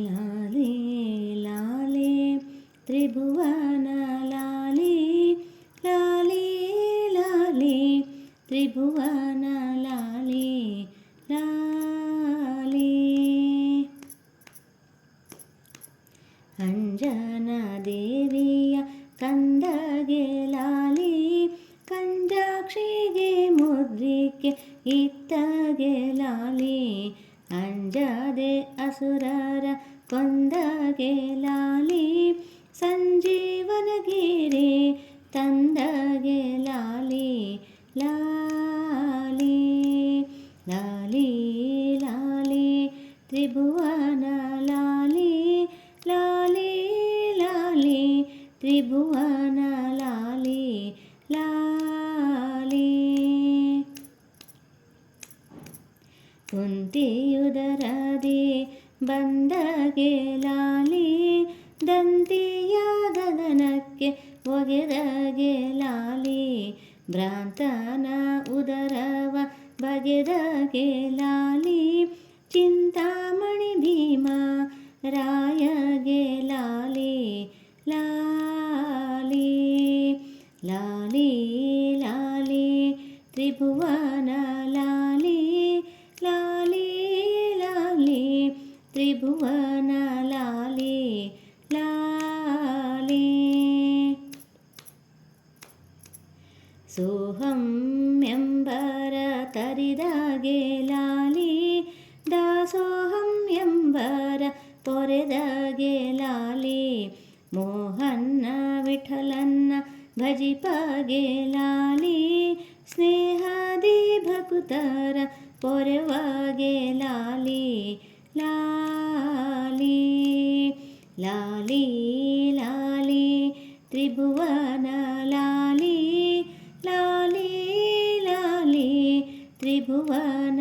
ಲಾಲಿ ಲಾಲಿ ತ್ರಿಭುವನ ಲಾಲಿ ಲಾಲಿ ಲಾಲಿ ತ್ರಿಭುವನ ಲಾಲಿ ಲಾಲಿ. ಅಂಜನಾ ದೇವಿಯ ಕಂದಗೆ ಲಾಲಿ, ಕಂಜಾಕ್ಷಿಗೆ ಮುದ್ರಿಕೆ ಇತ್ತಗೆ ಲಾಲಿ. ಅಂಜದೆ ಅಸುರರ ಕೊಂದಗೆ ಲಾಲಿ, ಸಂಜೀವನಗಿರಿ ತಂದಗೆ ಲಾಲಿ ಲಾಲಿ ಲಾಲಿ ಲಾಲಿ ತ್ರಿಭುವನ ಲಾಲಿ ಲಾಲಿ ಲಾಲಿ ತ್ರಿಭುವನ ಲಾಲಿ ಲಾಲಿ. ಕುಂತಿಯುದರದಿ ಬಂದಗೆ ಲಾಲಿ, ದಂತಿಯ ಗಗನಕ್ಕೆ ಒಗೆದಗೆ ಲಾಲಿ. ಭ್ರಾಂತನ ಉದರವ ಬಗೆದಗೆ ಲಾಲಿ, ಚಿಂತಾಮಣಿ ಭೀಮ ರಾಯಗೆ ಲಾಲಿ ಲಾಲಿ ಲಾಲಿ ಲಾಲಿ ತ್ರಿಭುವನ ಲಾಲಿ ಲಾಲಿ ಲಾಲಿ ತ್ರಿಭುವನ ಲಾಲಿ ಲಾಲಿ. ಸೋಹಂ ಎಂಬರ ತರಿದಗೆ ಲಾಲಿ, ದಾಸೋಹಂ ಎಂಬರ ಪೊರೆದಗೆ ಲಾಲಿ. ಮೋಹನ್ನ ವಿಠಲನ್ನ ಭಜಿಪಗೆ ಲಾಲಿ, ಸ್ನೇಹದಿ ಭಕುತರ ಪೊರೆವಗೆ ಲಾಲಿ ಲಾಲಿ ಲಾಲಿ ಲಾಲಿ ತ್ರಿಭುವನ ಲಾಲಿ ಲಾಲಿ ಲಾಲಿ ತ್ರಿಭುವನ